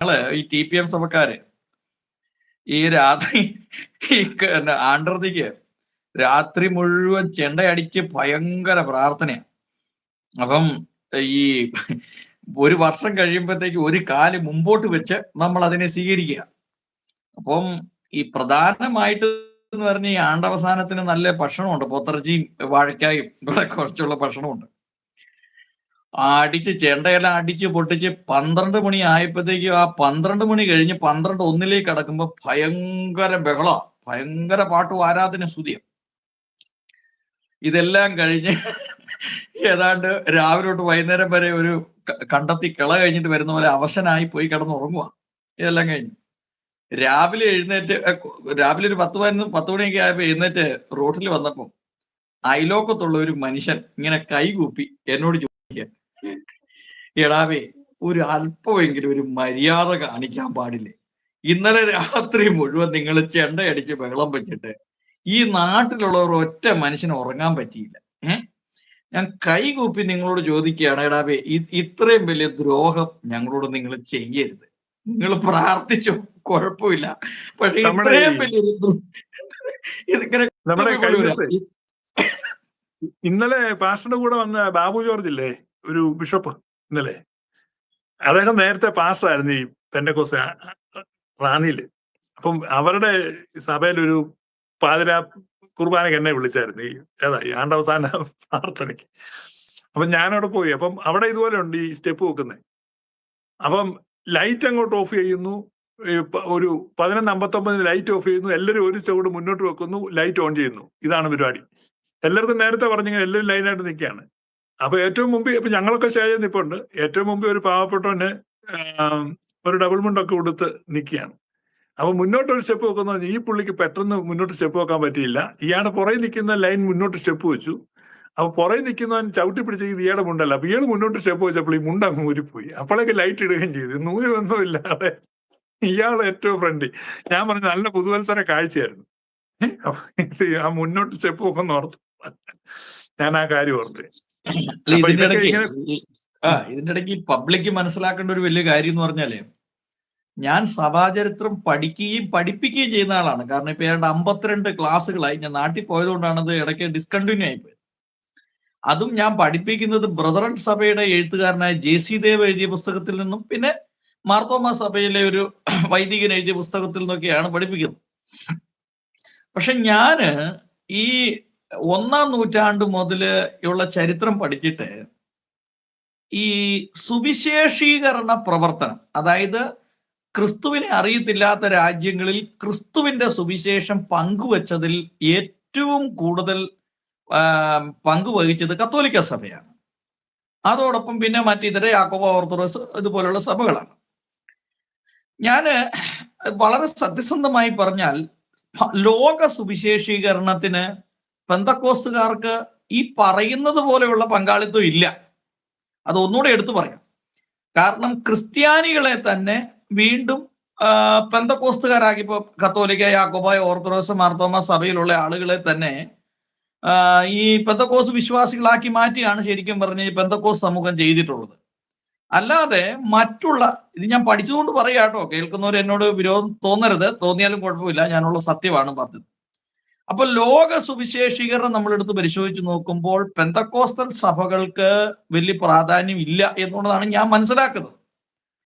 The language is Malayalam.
ഈ TPM സഭക്കാര് ഈ രാത്രി ഈ ആണ്ടർതിക്ക് രാത്രി മുഴുവൻ ചെണ്ടയടിച്ച് ഭയങ്കര പ്രാർത്ഥനയാണ്. അപ്പം ഈ ഒരു വർഷം കഴിയുമ്പോഴത്തേക്ക് ഒരു കാല് മുമ്പോട്ട് വെച്ച് നമ്മൾ അതിനെ സ്വീകരിക്കുക. അപ്പം ഈ പ്രധാനമായിട്ട് എന്ന് പറഞ്ഞ ഈ ആണ്ടവസാനത്തിന് നല്ല ഭക്ഷണമുണ്ട്. പൊത്തിറച്ചിയും വാഴക്കായും ഇവിടെ കുറച്ചുള്ള ഭക്ഷണമുണ്ട്. അടിച്ച് ചെണ്ടയെല്ലാം അടിച്ച് പൊട്ടിച്ച് 12 മണി ആയപ്പോഴത്തേക്കും ആ 12 മണി കഴിഞ്ഞ് 12:01 കടക്കുമ്പോ ഭയങ്കര ബഹള, ഭയങ്കര പാട്ടും ആരാധന സ്തുതിയും. ഇതെല്ലാം കഴിഞ്ഞ് ഏതാണ്ട് രാവിലെ തൊട്ട് വൈകുന്നേരം വരെ ഒരു കണ്ടെത്തി കിള കഴിഞ്ഞിട്ട് വരുന്ന പോലെ അവശനായി പോയി കിടന്നുറങ്ങുക. ഇതെല്ലാം കഴിഞ്ഞു രാവിലെ എഴുന്നേറ്റ് രാവിലെ ഒരു 10 മണിയൊക്കെ ആയപ്പോ എഴുന്നേറ്റ് റോഡിൽ വന്നപ്പോ അയലോക്കത്തുള്ള ഒരു മനുഷ്യൻ ഇങ്ങനെ കൈകൂപ്പി എന്നോട് ചോദിക്കുക, എടാവേ ഒരു അല്പമെങ്കിലും ഒരു മര്യാദ കാണിക്കാൻ പാടില്ലേ? ഇന്നലെ രാത്രി മുഴുവൻ നിങ്ങൾ ചെണ്ടയടിച്ച് ബഹളം വെച്ചിട്ട് ഈ നാട്ടിലുള്ളവർ ഒറ്റ മനുഷ്യന് ഉറങ്ങാൻ പറ്റിയില്ല. ഞാൻ കൈകൂപ്പി നിങ്ങളോട് ചോദിക്കുകയാണ്, എടാവേ ഇത്രയും വലിയ ദ്രോഹം ഞങ്ങളോട് നിങ്ങൾ ചെയ്യരുത്. നിങ്ങൾ പ്രാർത്ഥിച്ചു, കുഴപ്പമില്ല, പക്ഷെ ഇത്രയും വലിയൊരു ഇന്നലെ പാസ്റ്ററുടെ കൂടെ വന്ന ബാബു ജോർജ് ഇല്ലേ, ഒരു ബിഷപ്പ്, ഇന്നലെ അദ്ദേഹം നേരത്തെ പാസ്റ്ററായിരുന്നു ഈ പെന്തക്കോസ്ത് റാന്നിയില്. അപ്പം അവരുടെ സഭയിലൊരു പാതിരാ കുർബാനയ്ക്ക് എന്നെ വിളിച്ചായിരുന്നു ഈ ആണ്ടവസാന പ്രാർത്ഥനയ്ക്ക്. അപ്പം ഞാനവിടെ പോയി. അപ്പം അവിടെ ഇതുപോലെ ഉണ്ട് ഈ സ്റ്റെപ്പ് വെക്കുന്നത്. അപ്പം ലൈറ്റ് അങ്ങോട്ട് ഓഫ് ചെയ്യുന്നു, ഒരു 11:59 ലൈറ്റ് ഓഫ് ചെയ്യുന്നു, എല്ലാവരും ഒരു ചുവട് മുന്നോട്ട് വെക്കുന്നു, ലൈറ്റ് ഓൺ ചെയ്യുന്നു. ഇതാണ് പരിപാടി. എല്ലാവർക്കും നേരത്തെ പറഞ്ഞിങ്ങനെ എല്ലാവരും ലൈനായിട്ട് നിൽക്കുകയാണ്. അപ്പൊ ഏറ്റവും മുമ്പ് ഇപ്പൊ ഞങ്ങളൊക്കെ സ്റ്റേജിൽ നിൽപ്പുണ്ട്. ഏറ്റവും മുമ്പ് ഒരു പാവപ്പെട്ടവന് ഒരു ഡബിൾ മുണ്ടൊക്കെ കൊടുത്ത് നിൽക്കുകയാണ്. അപ്പൊ മുന്നോട്ട് ഒരു സ്റ്റെപ്പ് വെക്കുന്ന ഈ പുള്ളിക്ക് പെട്ടെന്ന് മുന്നോട്ട് സ്റ്റെപ്പ് വെക്കാൻ പറ്റിയില്ല. ഇയാളുടെ പുറകെ നിൽക്കുന്ന ലൈൻ മുന്നോട്ട് സ്റ്റെപ്പ് വെച്ചു. അപ്പൊ പുറകെ നിൽക്കുന്നവൻ ചവിട്ടി പിടിച്ചത് ഇയാളുടെ മുണ്ടല്ല. അപ്പൊ ഇയാൾ മുന്നോട്ട് സ്റ്റെപ്പ് വെച്ചപ്പോൾ ഈ മുണ്ട് അങ്ങ് ഊരിപ്പോയി. അപ്പോഴേക്ക് ലൈറ്റ് ഇടുകയും ചെയ്തു. നൂലൊന്നുമില്ലാതെ ഇയാൾ ഏറ്റവും ഫ്രണ്ട്. ഞാൻ പറഞ്ഞു നല്ല പുതുവത്സര കാഴ്ചയായിരുന്നു. ആ മുന്നോട്ട് സ്റ്റെപ്പ് വെക്കുന്ന ഓർത്തു. ഞാൻ ആ കാര്യം ഓർത്ത്. ഇതിന്റെ ഇടയ്ക്ക് പബ്ലിക് മനസ്സിലാക്കേണ്ട ഒരു വലിയ കാര്യം എന്ന് പറഞ്ഞാലേ, ഞാൻ സഭാചരിത്രം പഠിക്കുകയും പഠിപ്പിക്കുകയും ചെയ്യുന്ന ആളാണ്. കാരണം ഇപ്പൊ ഏതാണ്ട് 52 ക്ലാസ്സുകളായി. ഞാൻ നാട്ടിൽ പോയതുകൊണ്ടാണത് ഇടയ്ക്ക് ഡിസ്കണ്ടിന്യൂ ആയിപ്പോയത്. അതും ഞാൻ പഠിപ്പിക്കുന്നത് ബ്രദറൻ സഭയുടെ എഴുത്തുകാരനായ JC ദേവ് എഴുതിയ പുസ്തകത്തിൽ നിന്നും പിന്നെ മാർത്തോമാ സഭയിലെ ഒരു വൈദികൻ എഴുതിയ പുസ്തകത്തിൽ നിന്നൊക്കെയാണ് പഠിപ്പിക്കുന്നത്. പക്ഷെ ഞാന് ഈ 1-ാം നൂറ്റാണ്ട് മുതല് ഉള്ള ചരിത്രം പഠിച്ചിട്ട് ഈ സുവിശേഷീകരണ പ്രവർത്തനം, അതായത് ക്രിസ്തുവിനെ അറിയത്തില്ലാത്ത രാജ്യങ്ങളിൽ ക്രിസ്തുവിന്റെ സുവിശേഷം പങ്കുവച്ചതിൽ ഏറ്റവും കൂടുതൽ പങ്കുവഹിച്ചത് കത്തോലിക്ക സഭയാണ്. അതോടൊപ്പം പിന്നെ മറ്റിതര യാക്കോബ ഓർത്തഡോക്സ് ഇതുപോലുള്ള സഭകളാണ്. ഞാന് വളരെ സത്യസന്ധമായി പറഞ്ഞാൽ ലോക സുവിശേഷീകരണത്തിന് പെന്തക്കോസ്തുകാർക്ക് ഈ പറയുന്നത് പോലെയുള്ള പങ്കാളിത്തം ഇല്ല. അത് ഒന്നുകൂടെ എടുത്തു പറയാം. കാരണം ക്രിസ്ത്യാനികളെ തന്നെ വീണ്ടും പെന്തക്കോസ്തുകാരാക്കി, ഇപ്പൊ കത്തോലിക്ക, യാക്കോബായ, ഓർത്തഡോക്സ്, മാർത്തോമ സഭയിലുള്ള ആളുകളെ തന്നെ ഈ പെന്തക്കോസ്ത് വിശ്വാസികളാക്കി മാറ്റിയാണ് ശരിക്കും പറഞ്ഞ ഈ പെന്തക്കോസ്ത് സമൂഹം ചെയ്തിട്ടുള്ളത്. അല്ലാതെ മറ്റുള്ള ഇത് ഞാൻ പഠിച്ചുകൊണ്ട് പറയാ കേട്ടോ, കേൾക്കുന്നവർ എന്നോട് വിരോധം തോന്നരുത്, തോന്നിയാലും കുഴപ്പമില്ല, ഞാനുള്ള സത്യമാണ് പറഞ്ഞത്. അപ്പൊ ലോക സുവിശേഷീകരണം നമ്മളെടുത്ത് പരിശോധിച്ച് നോക്കുമ്പോൾ പെന്തക്കോസ്റ്റൽ സഭകൾക്ക് വലിയ പ്രാധാന്യം ഇല്ല എന്നുള്ളതാണ് ഞാൻ മനസ്സിലാക്കുന്നത്.